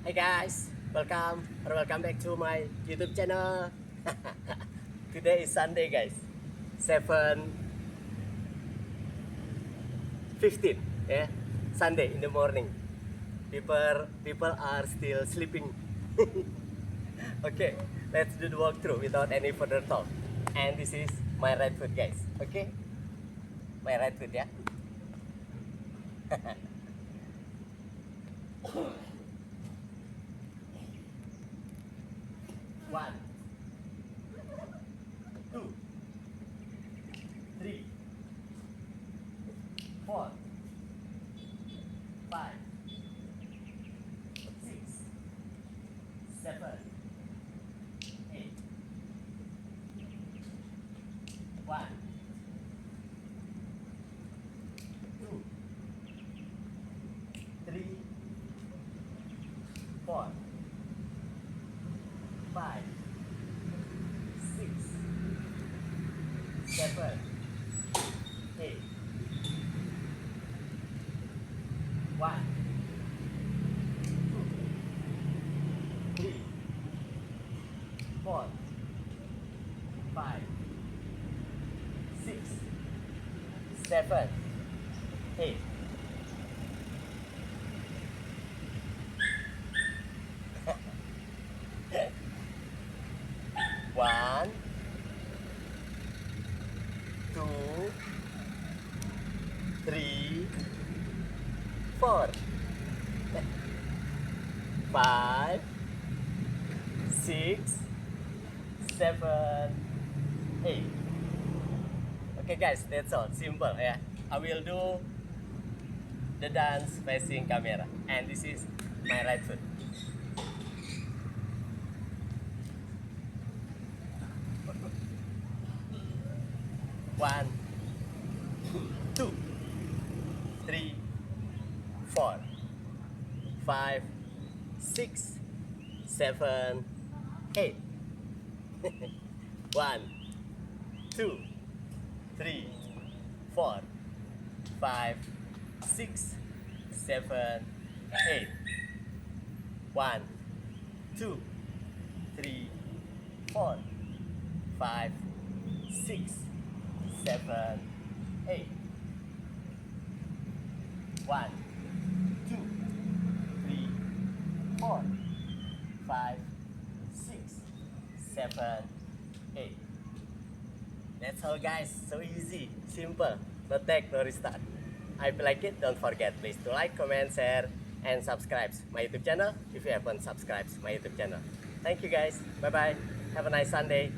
Hey guys, welcome back to my YouTube channel. Today is Sunday guys, 7:15, yeah, Sunday in the morning. People are still sleeping. Okay, let's do the walkthrough without any further talk. And this is my right foot guys, okay? My right foot, yeah. One, two, three, four, five, six, seven, eight. One, two, three, four, five, six, seven, eight. One, two, three, four, five, six, seven, eight. One, two, three, four, five, six, seven, eight. Okay guys, that's all. Simple, yeah. I will do the dance facing camera, and this is my right foot. One, two, three, four, five, six, seven, eight. One, two, three, four, five, six, seven, eight. One, two, three, four, five, six, seven, eight. One, two, three, four, five, six, seven, eight. That's all guys, so easy, simple, no tech, no restart. If you like it, don't forget please to like, comment, share, and subscribe my YouTube channel if you haven't subscribed my YouTube channel. Thank you guys, bye bye, have a nice Sunday.